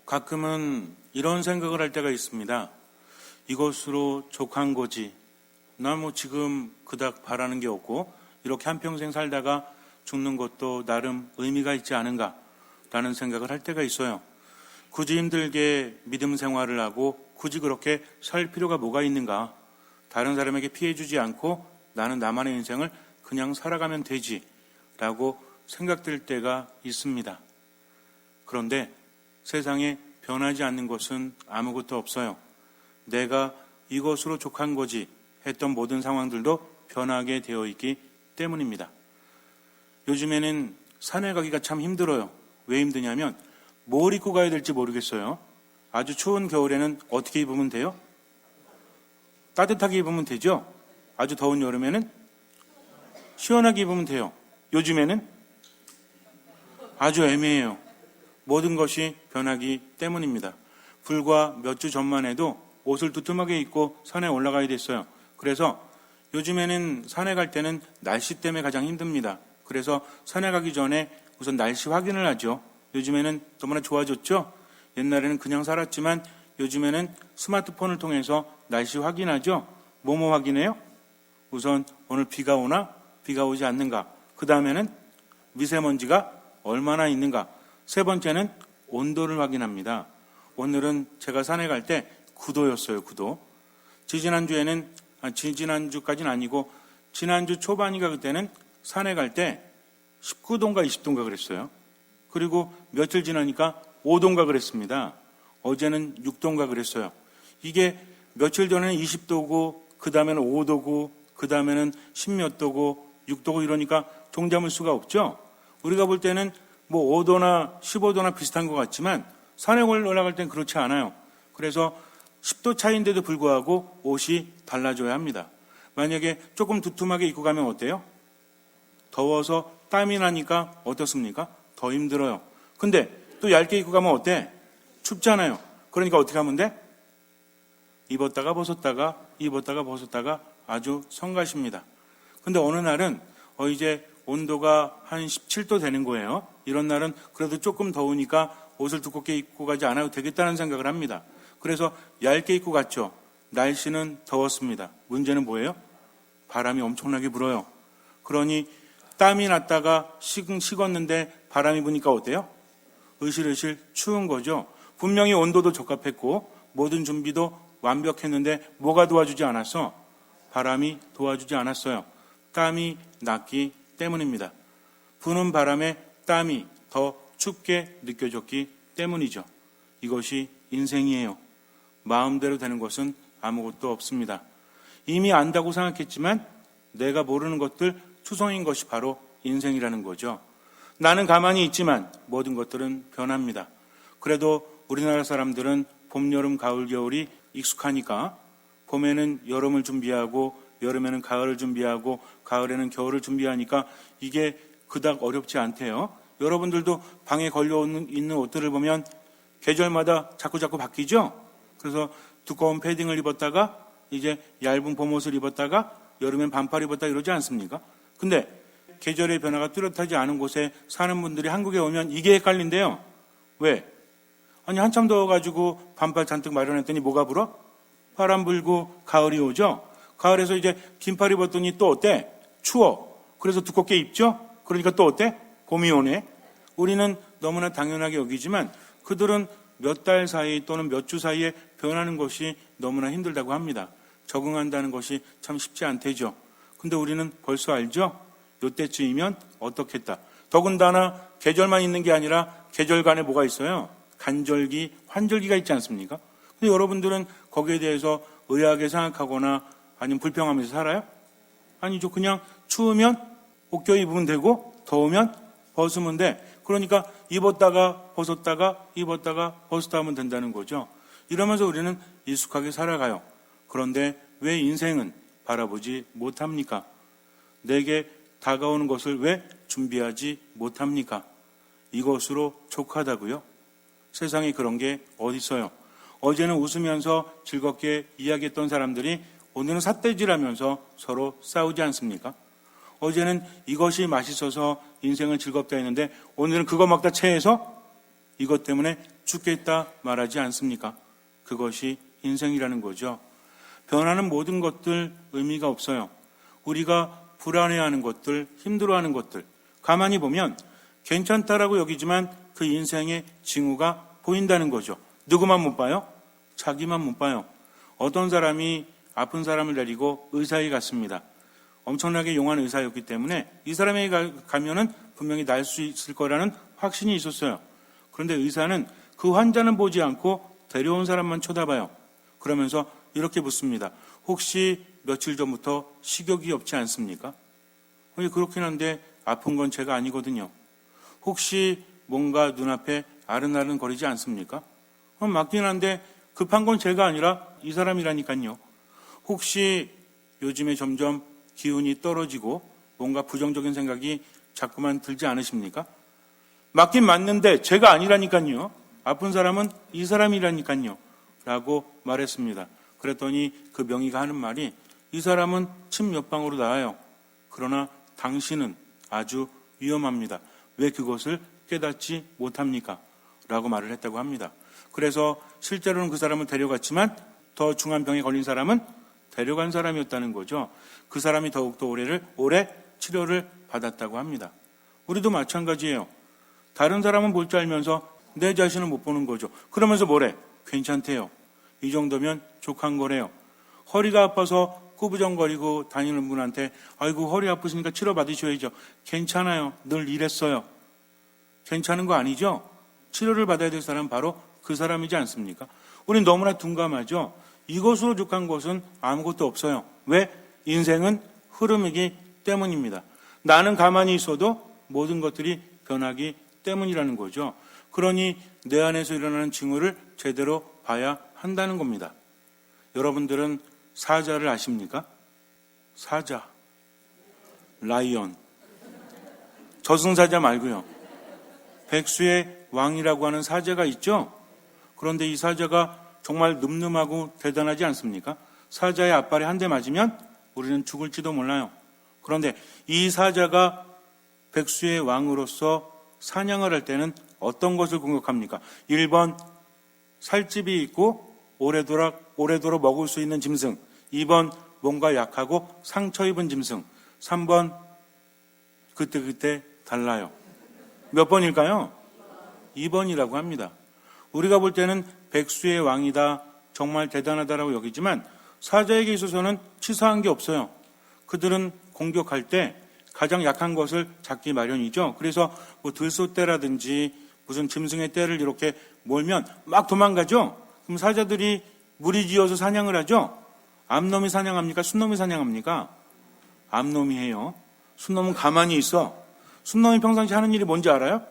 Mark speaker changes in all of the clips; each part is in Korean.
Speaker 1: 가끔은 이런 생각을 할 때가 있습니다. 이것으로 족한 거지. 나 뭐 지금 그닥 바라는 게 없고 이렇게 한평생 살다가 죽는 것도 나름 의미가 있지 않은가 라는 생각을 할 때가 있어요. 굳이 힘들게 믿음 생활을 하고 굳이 그렇게 살 필요가 뭐가 있는가. 다른 사람에게 피해 주지 않고 나는 나만의 인생을 그냥 살아가면 되지 라고 생각될 때가 있습니다. 그런데 세상에 변하지 않는 것은 아무것도 없어요. 내가 이것으로 족한 거지 했던 모든 상황들도 변하게 되어 있기 때문입니다. 요즘에는 산에 가기가 참 힘들어요. 왜 힘드냐면 뭘 입고 가야 될지 모르겠어요. 아주 추운 겨울에는 어떻게 입으면 돼요? 따뜻하게 입으면 되죠? 아주 더운 여름에는 시원하게 입으면 돼요. 요즘에는 아주 애매해요. 모든 것이 변하기 때문입니다. 불과 몇 주 전만 해도 옷을 두툼하게 입고 산에 올라가야 됐어요. 그래서 요즘에는 산에 갈 때는 날씨 때문에 가장 힘듭니다. 그래서 산에 가기 전에 우선 날씨 확인을 하죠. 요즘에는 너무나 좋아졌죠? 옛날에는 그냥 살았지만 요즘에는 스마트폰을 통해서 날씨 확인하죠? 뭐뭐 확인해요? 우선 오늘 비가 오나 비가 오지 않는가. 그 다음에는 미세먼지가 얼마나 있는가. 세 번째는 온도를 확인합니다. 오늘은 제가 산에 갈 때 9도였어요. 9도. 지지난주까지는 아니고 지난주 초반인가 그때는 산에 갈 때 19도인가 20도인가 그랬어요. 그리고 며칠 지나니까 5도인가 그랬습니다. 어제는 6도인가 그랬어요. 이게 며칠 전에는 20도고 그 다음에는 5도고 그 다음에는 10몇 도고 6도고 이러니까 종잡을 수가 없죠. 우리가 볼 때는 뭐 5도나 15도나 비슷한 것 같지만 산에 올라갈 땐 그렇지 않아요. 그래서 10도 차이인데도 불구하고 옷이 달라져야 합니다. 만약에 조금 두툼하게 입고 가면 어때요? 더워서 땀이 나니까 어떻습니까? 더 힘들어요. 근데 또 얇게 입고 가면 어때? 춥잖아요. 그러니까 어떻게 하면 돼? 입었다가 벗었다가 입었다가 벗었다가 아주 성가십니다. 근데 어느 날은 이제 온도가 한 17도 되는 거예요. 이런 날은 그래도 조금 더우니까 옷을 두껍게 입고 가지 않아도 되겠다는 생각을 합니다. 그래서 얇게 입고 갔죠. 날씨는 더웠습니다. 문제는 뭐예요? 바람이 엄청나게 불어요. 그러니 땀이 났다가 식었는데 바람이 부니까 어때요? 으실으실 추운 거죠. 분명히 온도도 적합했고 모든 준비도 완벽했는데 뭐가 도와주지 않았어? 바람이 도와주지 않았어요. 땀이 났기 때문입니다. 부는 바람에 땀이 더 춥게 느껴졌기 때문이죠. 이것이 인생이에요. 마음대로 되는 것은 아무것도 없습니다. 이미 안다고 생각했지만 내가 모르는 것들 투성인 것이 바로 인생이라는 거죠. 나는 가만히 있지만 모든 것들은 변합니다. 그래도 우리나라 사람들은 봄, 여름, 가을, 겨울이 익숙하니까 봄에는 여름을 준비하고 여름에는 가을을 준비하고 가을에는 겨울을 준비하니까 이게 그닥 어렵지 않대요. 여러분들도 방에 걸려있는 옷들을 보면 계절마다 자꾸 바뀌죠? 그래서 두꺼운 패딩을 입었다가 이제 얇은 봄옷을 입었다가 여름엔 반팔 입었다 이러지 않습니까? 근데 계절의 변화가 뚜렷하지 않은 곳에 사는 분들이 한국에 오면 이게 헷갈린대요. 왜? 아니 한참 더워가지고 반팔 잔뜩 마련했더니 뭐가 불어? 바람 불고 가을이 오죠? 가을에서 이제 긴팔 입었더니 또 어때? 추워. 그래서 두껍게 입죠? 그러니까 또 어때? 봄이 오네. 우리는 너무나 당연하게 여기지만 그들은 몇 달 사이 또는 몇 주 사이에 변하는 것이 너무나 힘들다고 합니다. 적응한다는 것이 참 쉽지 않대죠. 근데 우리는 벌써 알죠? 요때쯤이면 어떻겠다. 더군다나 계절만 있는 게 아니라 계절 간에 뭐가 있어요? 간절기, 환절기가 있지 않습니까? 근데 여러분들은 거기에 대해서 의아하게 생각하거나 아니면 불평하면서 살아요? 아니죠. 그냥 추우면 옷 껴 입으면 되고 더우면 벗으면 돼. 그러니까 입었다가 벗었다가 입었다가 벗었다 하면 된다는 거죠. 이러면서 우리는 익숙하게 살아가요. 그런데 왜 인생은 바라보지 못합니까? 내게 다가오는 것을 왜 준비하지 못합니까? 이것으로 족하다고요? 세상에 그런 게 어디 있어요? 어제는 웃으면서 즐겁게 이야기했던 사람들이 오늘은 삿대질하면서 서로 싸우지 않습니까? 어제는 이것이 맛있어서 인생은 즐겁다 했는데 오늘은 그거 먹다 체해서 이것 때문에 죽겠다 말하지 않습니까? 그것이 인생이라는 거죠. 변하는 모든 것들 의미가 없어요. 우리가 불안해하는 것들, 힘들어하는 것들, 가만히 보면 괜찮다라고 여기지만 그 인생의 징후가 보인다는 거죠. 누구만 못 봐요? 자기만 못 봐요. 어떤 사람이 아픈 사람을 데리고 의사에 갔습니다. 엄청나게 용한 의사였기 때문에 이 사람에게 가면은 분명히 날 수 있을 거라는 확신이 있었어요. 그런데 의사는 그 환자는 보지 않고 데려온 사람만 쳐다봐요. 그러면서 이렇게 묻습니다. 혹시 며칠 전부터 식욕이 없지 않습니까? 그렇긴 한데 아픈 건 제가 아니거든요. 혹시 뭔가 눈앞에 아른아른 거리지 않습니까? 맞긴 한데 급한 건 제가 아니라 이 사람이라니까요. 혹시 요즘에 점점 기운이 떨어지고 뭔가 부정적인 생각이 자꾸만 들지 않으십니까? 맞긴 맞는데 제가 아니라니까요. 아픈 사람은 이 사람이라니까요. 라고 말했습니다. 그랬더니 그 명의가 하는 말이 이 사람은 침 몇 방으로 나아요. 그러나 당신은 아주 위험합니다. 왜 그것을 깨닫지 못합니까? 라고 말을 했다고 합니다. 그래서 실제로는 그 사람을 데려갔지만 더 중한 병에 걸린 사람은 데려간 사람이었다는 거죠. 그 사람이 더욱더 오래 치료를 받았다고 합니다. 우리도 마찬가지예요. 다른 사람은 볼 줄 알면서 내 자신을 못 보는 거죠. 그러면서 뭐래? 괜찮대요. 이 정도면 족한 거래요. 허리가 아파서 꾸부정거리고 다니는 분한테 아이고 허리 아프시니까 치료 받으셔야죠. 괜찮아요. 늘 이랬어요. 괜찮은 거 아니죠? 치료를 받아야 될 사람은 바로 그 사람이지 않습니까? 우린 너무나 둔감하죠. 이것으로 족한 것은 아무것도 없어요. 왜? 인생은 흐름이기 때문입니다. 나는 가만히 있어도 모든 것들이 변하기 때문이라는 거죠. 그러니 내 안에서 일어나는 징후를 제대로 봐야 한다는 겁니다. 여러분들은 사자를 아십니까? 사자, 라이언, 저승사자 말고요. 백수의 왕이라고 하는 사자가 있죠. 그런데 이 사자가 정말 늠름하고 대단하지 않습니까? 사자의 앞발에 한 대 맞으면 우리는 죽을지도 몰라요. 그런데 이 사자가 백수의 왕으로서 사냥을 할 때는 어떤 것을 공격합니까? 1번 살집이 있고 오래도록 먹을 수 있는 짐승, 2번 뭔가 약하고 상처 입은 짐승, 3번 그때 달라요. 몇 번일까요? 2번이라고 합니다. 우리가 볼 때는 백수의 왕이다, 정말 대단하다라고 여기지만 사자에게 있어서는 치사한 게 없어요. 그들은 공격할 때 가장 약한 것을 잡기 마련이죠. 그래서 뭐 들소떼라든지 무슨 짐승의 떼를 이렇게 몰면 막 도망가죠. 그럼 사자들이 무리지어서 사냥을 하죠. 암놈이 사냥합니까? 순놈이 사냥합니까? 암놈이 해요. 순놈은 가만히 있어. 순놈이 평상시 하는 일이 뭔지 알아요?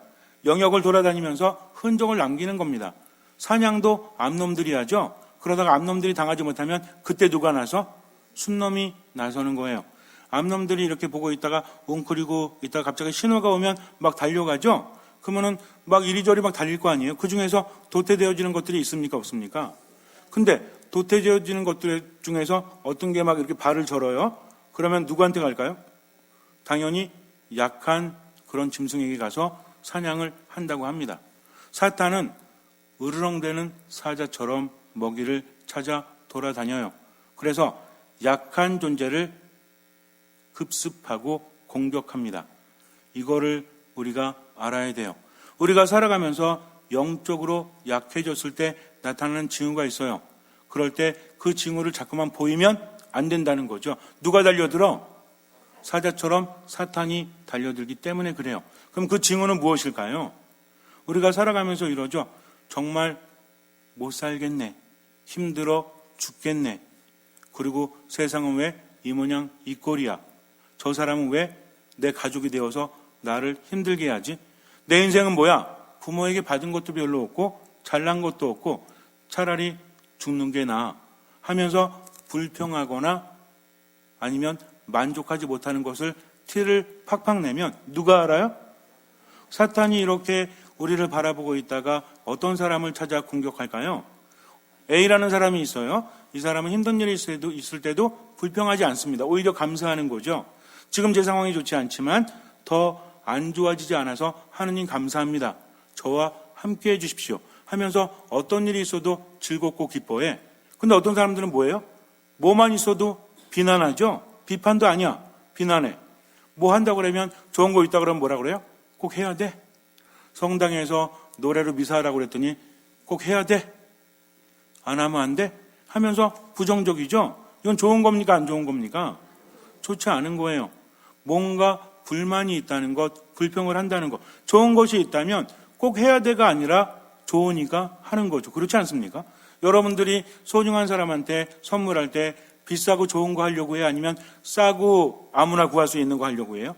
Speaker 1: 영역을 돌아다니면서 흔적을 남기는 겁니다. 사냥도 암놈들이 하죠. 그러다가 암놈들이 당하지 못하면 그때 누가 나서? 순놈이 나서는 거예요. 암놈들이 이렇게 보고 있다가 웅크리고 있다가 갑자기 신호가 오면 막 달려가죠. 그러면은 막 이리저리 막 달릴 거 아니에요. 그 중에서 도태되어지는 것들이 있습니까? 없습니까? 근데 도태되어지는 것들 중에서 어떤 게 막 이렇게 발을 절어요. 그러면 누구한테 갈까요? 당연히 약한 그런 짐승에게 가서 사냥을 한다고 합니다. 사탄은 으르렁대는 사자처럼 먹이를 찾아 돌아다녀요. 그래서 약한 존재를 급습하고 공격합니다. 이거를 우리가 알아야 돼요. 우리가 살아가면서 영적으로 약해졌을 때 나타나는 징후가 있어요. 그럴 때 그 징후를 자꾸만 보이면 안 된다는 거죠. 누가 달려들어? 사자처럼 사탄이 달려들기 때문에 그래요. 그럼 그 징후는 무엇일까요? 우리가 살아가면서 이러죠. 정말 못 살겠네. 힘들어 죽겠네. 그리고 세상은 왜 이 모양 이 꼴이야. 저 사람은 왜 내 가족이 되어서 나를 힘들게 하지? 내 인생은 뭐야? 부모에게 받은 것도 별로 없고 잘난 것도 없고 차라리 죽는 게 나아 하면서 불평하거나 아니면 만족하지 못하는 것을 티를 팍팍 내면 누가 알아요? 사탄이 이렇게 우리를 바라보고 있다가 어떤 사람을 찾아 공격할까요? A라는 사람이 있어요. 이 사람은 힘든 일이 있을 때도 불평하지 않습니다. 오히려 감사하는 거죠. 지금 제 상황이 좋지 않지만 더 안 좋아지지 않아서 하느님 감사합니다. 저와 함께 해주십시오. 하면서 어떤 일이 있어도 즐겁고 기뻐해. 근데 어떤 사람들은 뭐예요? 뭐만 있어도 비난하죠. 비판도 아니야. 비난해. 뭐 한다고 그러면 좋은 거 있다 그러면 뭐라 그래요? 꼭 해야 돼. 성당에서 노래로 미사하라고 그랬더니 꼭 해야 돼. 안 하면 안 돼. 하면서 부정적이죠. 이건 좋은 겁니까? 안 좋은 겁니까? 좋지 않은 거예요. 뭔가 불만이 있다는 것, 불평을 한다는 것. 좋은 것이 있다면 꼭 해야 돼가 아니라 좋으니까 하는 거죠. 그렇지 않습니까? 여러분들이 소중한 사람한테 선물할 때 비싸고 좋은 거 하려고 해요? 아니면 싸고 아무나 구할 수 있는 거 하려고 해요?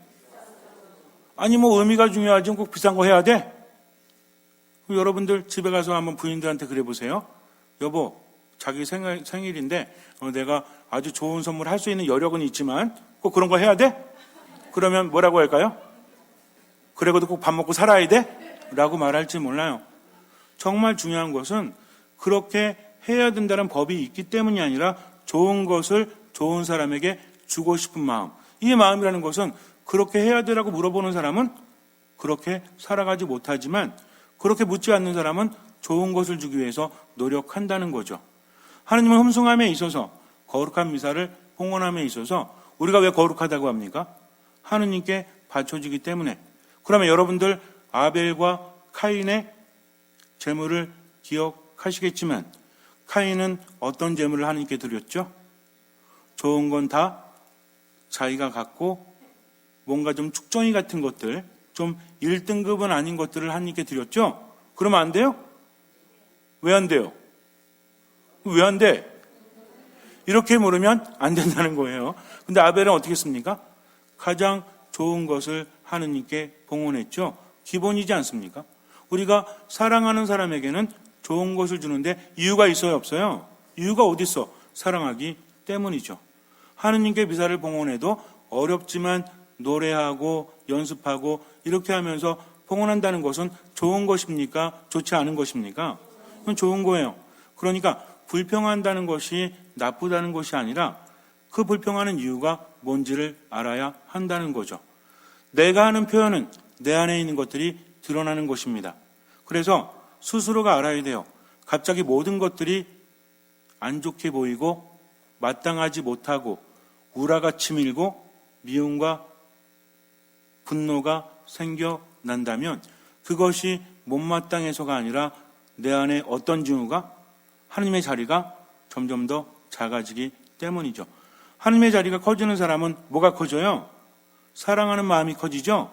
Speaker 1: 아니 뭐 의미가 중요하지 꼭 비싼 거 해야 돼? 여러분들 집에 가서 한번 부인들한테 그래 보세요. 여보, 자기 생일인데 내가 아주 좋은 선물 할 수 있는 여력은 있지만 꼭 그런 거 해야 돼? 그러면 뭐라고 할까요? 그래도 꼭 밥 먹고 살아야 돼? 라고 말할지 몰라요. 정말 중요한 것은 그렇게 해야 된다는 법이 있기 때문이 아니라 좋은 것을 좋은 사람에게 주고 싶은 마음. 이 마음이라는 것은 그렇게 해야 되라고 물어보는 사람은 그렇게 살아가지 못하지만 그렇게 묻지 않는 사람은 좋은 것을 주기 위해서 노력한다는 거죠. 하느님은 흠숭함에 있어서 거룩한 미사를 봉헌함에 있어서 우리가 왜 거룩하다고 합니까? 하느님께 바쳐지기 때문에. 그러면 여러분들 아벨과 카인의 제물을 기억하시겠지만 카인은 어떤 제물을 하느님께 드렸죠? 좋은 건 다 자기가 갖고 뭔가 좀 축전이 같은 것들, 좀 1등급은 아닌 것들을 하느님께 드렸죠? 그러면 안 돼요? 왜 안 돼요? 왜 안 돼? 이렇게 물으면 안 된다는 거예요. 근데 아벨은 어떻게 했습니까? 가장 좋은 것을 하느님께 봉헌했죠. 기본이지 않습니까? 우리가 사랑하는 사람에게는 좋은 것을 주는데 이유가 있어요, 없어요? 이유가 어디 있어? 사랑하기 때문이죠. 하느님께 미사를 봉헌해도 어렵지만 노래하고 연습하고 이렇게 하면서 봉헌한다는 것은 좋은 것입니까? 좋지 않은 것입니까? 그건 좋은 거예요. 그러니까 불평한다는 것이 나쁘다는 것이 아니라 그 불평하는 이유가 뭔지를 알아야 한다는 거죠. 내가 하는 표현은 내 안에 있는 것들이 드러나는 것입니다. 그래서 스스로가 알아야 돼요. 갑자기 모든 것들이 안 좋게 보이고 마땅하지 못하고 우라가 치밀고 미움과 분노가 생겨난다면 그것이 못마땅해서가 아니라 내 안에 어떤 징후가 하느님의 자리가 점점 더 작아지기 때문이죠. 하느님의 자리가 커지는 사람은 뭐가 커져요? 사랑하는 마음이 커지죠?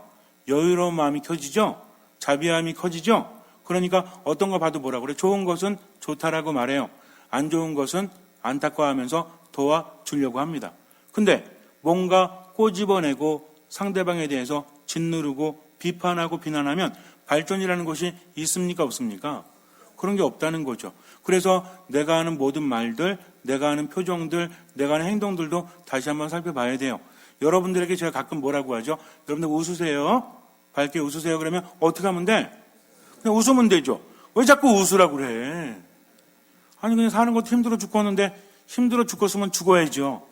Speaker 1: 여유로운 마음이 커지죠? 자비함이 커지죠? 그러니까 어떤 거 봐도 뭐라 그래? 좋은 것은 좋다라고 말해요. 안 좋은 것은 안타까워하면서 도와주려고 합니다. 근데 뭔가 꼬집어내고 상대방에 대해서 짓누르고 비판하고 비난하면 발전이라는 것이 있습니까? 없습니까? 그런 게 없다는 거죠. 그래서 내가 하는 모든 말들, 내가 하는 표정들, 내가 하는 행동들도 다시 한번 살펴봐야 돼요. 여러분들에게 제가 가끔 뭐라고 하죠? 여러분들 웃으세요. 밝게 웃으세요. 그러면 어떻게 하면 돼? 그냥 웃으면 되죠. 왜 자꾸 웃으라고 그래? 아니 그냥 사는 것도 힘들어 죽겠는데 힘들어 죽겠으면 죽어야죠.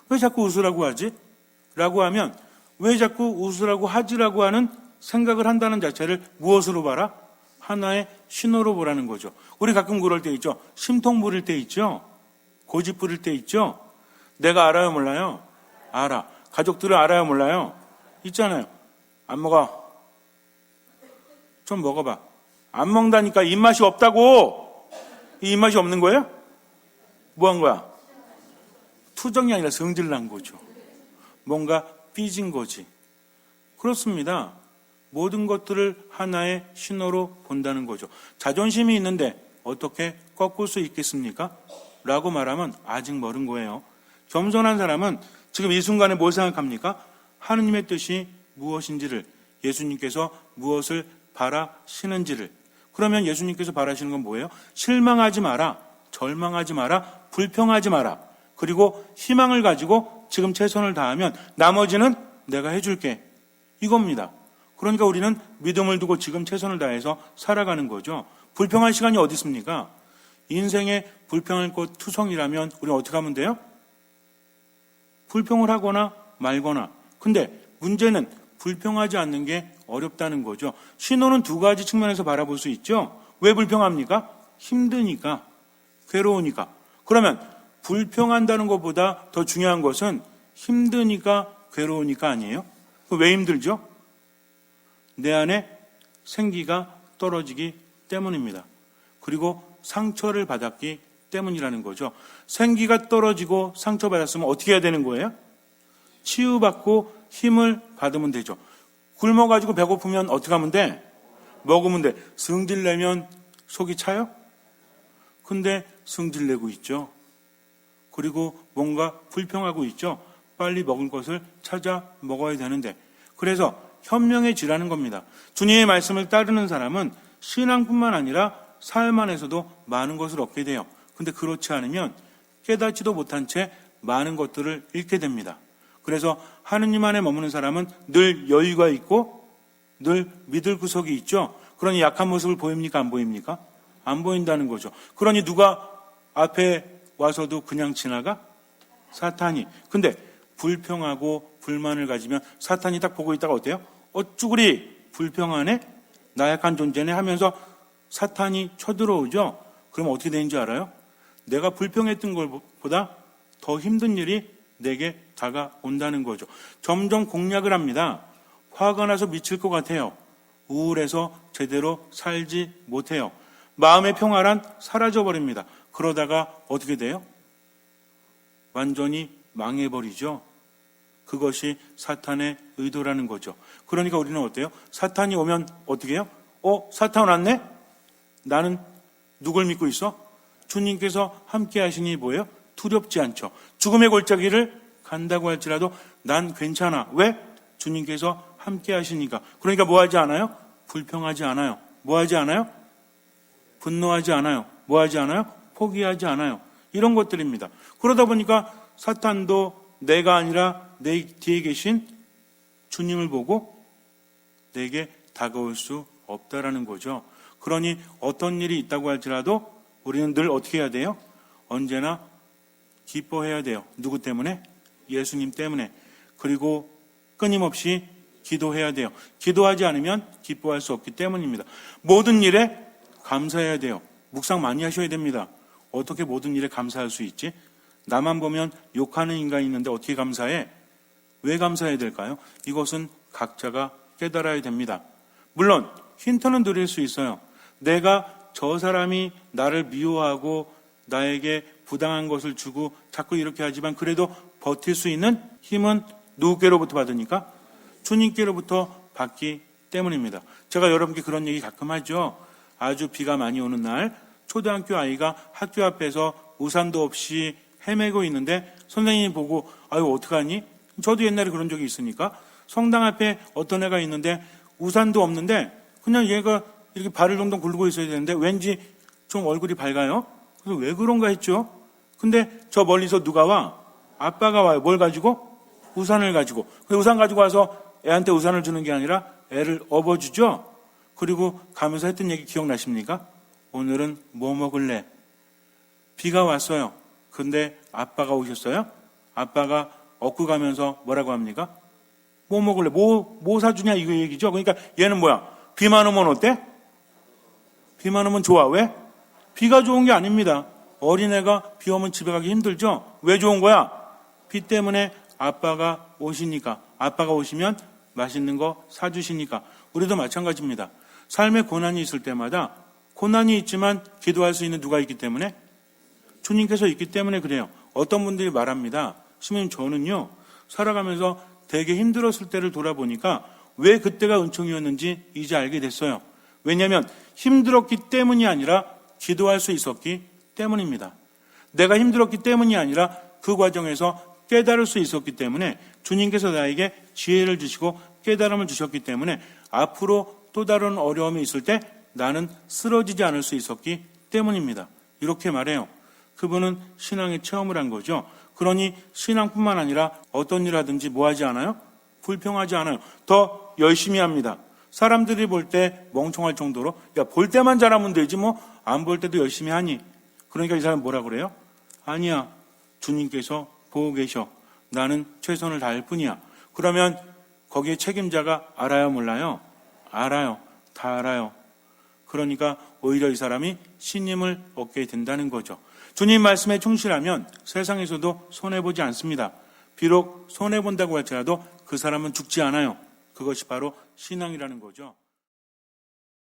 Speaker 1: 왜 자꾸 웃으라고 하지? 라고 하면 왜 자꾸 웃으라고 하지라고 하는 생각을 한다는 자체를 무엇으로 봐라? 하나의 신호로 보라는 거죠. 우리 가끔 그럴 때 있죠. 심통 부릴 때 있죠. 고집 부릴 때 있죠. 내가 알아요 몰라요? 알아. 가족들은 알아요 몰라요? 있잖아요. 안 먹어. 좀 먹어봐. 안 먹는다니까 입맛이 없다고. 이 입맛이 없는 거예요? 뭐 한 거야? 투정이 아니라 성질 난 거죠. 뭔가 삐진 거지. 그렇습니다. 모든 것들을 하나의 신호로 본다는 거죠. 자존심이 있는데 어떻게 꺾을 수 있겠습니까? 라고 말하면 아직 멀은 거예요. 겸손한 사람은 지금 이 순간에 뭘 생각합니까? 하느님의 뜻이 무엇인지를, 예수님께서 무엇을 바라시는지를. 그러면 예수님께서 바라시는 건 뭐예요? 실망하지 마라, 절망하지 마라, 불평하지 마라. 그리고 희망을 가지고 지금 최선을 다하면 나머지는 내가 해줄게. 이겁니다. 그러니까 우리는 믿음을 두고 지금 최선을 다해서 살아가는 거죠. 불평할 시간이 어디 있습니까? 인생에 불평할 것 투성이라면 우리는 어떻게 하면 돼요? 불평을 하거나 말거나. 근데 문제는 불평하지 않는 게 어렵다는 거죠. 신호는 두 가지 측면에서 바라볼 수 있죠. 왜 불평합니까? 힘드니까, 괴로우니까. 그러면 불평한다는 것보다 더 중요한 것은 힘드니까, 괴로우니까 아니에요? 왜 힘들죠? 내 안에 생기가 떨어지기 때문입니다. 그리고 상처를 받았기 때문이라는 거죠. 생기가 떨어지고 상처받았으면 어떻게 해야 되는 거예요? 치유받고 힘을 받으면 되죠. 굶어가지고 배고프면 어떻게 하면 돼? 먹으면 돼. 승질내면 속이 차요? 근데 승질내고 있죠. 그리고 뭔가 불평하고 있죠. 빨리 먹을 것을 찾아 먹어야 되는데. 그래서 현명해지라는 겁니다. 주님의 말씀을 따르는 사람은 신앙뿐만 아니라 삶 안에서도 많은 것을 얻게 돼요. 근데 그렇지 않으면 깨닫지도 못한 채 많은 것들을 잃게 됩니다. 그래서 하느님 안에 머무는 사람은 늘 여유가 있고 늘 믿을 구석이 있죠. 그러니 약한 모습을 보입니까? 안 보입니까? 안 보인다는 거죠. 그러니 누가 앞에 와서도 그냥 지나가? 사탄이. 근데 불평하고 불만을 가지면 사탄이 딱 보고 있다가 어때요? 어쭈구리 불평하네? 나약한 존재네 하면서 사탄이 쳐들어오죠. 그럼 어떻게 되는지 알아요? 내가 불평했던 것보다 더 힘든 일이 내게 다가온다는 거죠. 점점 공략을 합니다. 화가 나서 미칠 것 같아요. 우울해서 제대로 살지 못해요. 마음의 평화란 사라져버립니다. 그러다가 어떻게 돼요? 완전히 망해버리죠. 그것이 사탄의 의도라는 거죠. 그러니까 우리는 어때요? 사탄이 오면 어떻게 해요? 사탄 왔네? 나는 누굴 믿고 있어? 주님께서 함께 하시니 뭐예요? 두렵지 않죠. 죽음의 골짜기를 간다고 할지라도 난 괜찮아. 왜? 주님께서 함께 하시니까. 그러니까 뭐 하지 않아요? 불평하지 않아요. 뭐 하지 않아요? 분노하지 않아요. 뭐 하지 않아요? 포기하지 않아요. 이런 것들입니다. 그러다 보니까 사탄도 내가 아니라 내 뒤에 계신 주님을 보고 내게 다가올 수 없다라는 거죠. 그러니 어떤 일이 있다고 할지라도 우리는 늘 어떻게 해야 돼요? 언제나 기뻐해야 돼요. 누구 때문에? 예수님 때문에. 그리고 끊임없이 기도해야 돼요. 기도하지 않으면 기뻐할 수 없기 때문입니다. 모든 일에 감사해야 돼요. 묵상 많이 하셔야 됩니다. 어떻게 모든 일에 감사할 수 있지? 나만 보면 욕하는 인간이 있는데 어떻게 감사해? 왜 감사해야 될까요? 이것은 각자가 깨달아야 됩니다. 물론 힌트는 드릴 수 있어요. 내가 저 사람이 나를 미워하고 나에게 부당한 것을 주고 자꾸 이렇게 하지만 그래도 버틸 수 있는 힘은 누구께로부터 받으니까? 주님께로부터 받기 때문입니다. 제가 여러분께 그런 얘기 가끔 하죠. 아주 비가 많이 오는 날 초등학교 아이가 학교 앞에서 우산도 없이 헤매고 있는데 선생님이 보고 아유 어떡하니? 저도 옛날에 그런 적이 있으니까 성당 앞에 어떤 애가 있는데 우산도 없는데 그냥 얘가 이렇게 발을 동동 굴르고 있어야 되는데 왠지 좀 얼굴이 밝아요. 그래서 왜 그런가 했죠. 근데 저 멀리서 누가 와? 아빠가 와요. 뭘 가지고? 우산을 가지고. 우산 가지고 와서 애한테 우산을 주는 게 아니라 애를 업어주죠. 그리고 가면서 했던 얘기 기억나십니까? 오늘은 뭐 먹을래? 비가 왔어요. 근데 아빠가 오셨어요? 아빠가 업고 가면서 뭐라고 합니까? 뭐 먹을래? 뭐 사주냐? 이거 얘기죠. 그러니까 얘는 뭐야? 비만 오면 어때? 비만 오면 좋아. 왜? 비가 좋은 게 아닙니다. 어린애가 비 오면 집에 가기 힘들죠? 왜 좋은 거야? 비 때문에 아빠가 오시니까. 아빠가 오시면 맛있는 거 사주시니까. 우리도 마찬가지입니다. 삶에 고난이 있을 때마다 고난이 있지만 기도할 수 있는 누가 있기 때문에? 주님께서 있기 때문에 그래요. 어떤 분들이 말합니다. 시모님 저는요 살아가면서 되게 힘들었을 때를 돌아보니까 왜 그때가 은총이었는지 이제 알게 됐어요. 왜냐하면 힘들었기 때문이 아니라 기도할 수 있었기 때문입니다. 내가 힘들었기 때문이 아니라 그 과정에서 깨달을 수 있었기 때문에 주님께서 나에게 지혜를 주시고 깨달음을 주셨기 때문에 앞으로 또 다른 어려움이 있을 때 나는 쓰러지지 않을 수 있었기 때문입니다. 이렇게 말해요. 그분은 신앙의 체험을 한 거죠. 그러니 신앙뿐만 아니라 어떤 일 하든지 뭐 하지 않아요? 불평하지 않아요. 더 열심히 합니다. 사람들이 볼 때 멍청할 정도로 야 볼 때만 잘하면 되지 뭐 안 볼 때도 열심히 하니. 그러니까 이 사람 뭐라 그래요? 아니야. 주님께서 보고 계셔. 나는 최선을 다할 뿐이야. 그러면 거기에 책임자가 알아요 몰라요? 알아요. 다 알아요. 그러니까 오히려 이 사람이 신임을 얻게 된다는 거죠. 주님 말씀에 충실하면 세상에서도 손해보지 않습니다. 비록 손해본다고 할지라도 그 사람은 죽지 않아요. 그것이 바로 신앙이라는 거죠.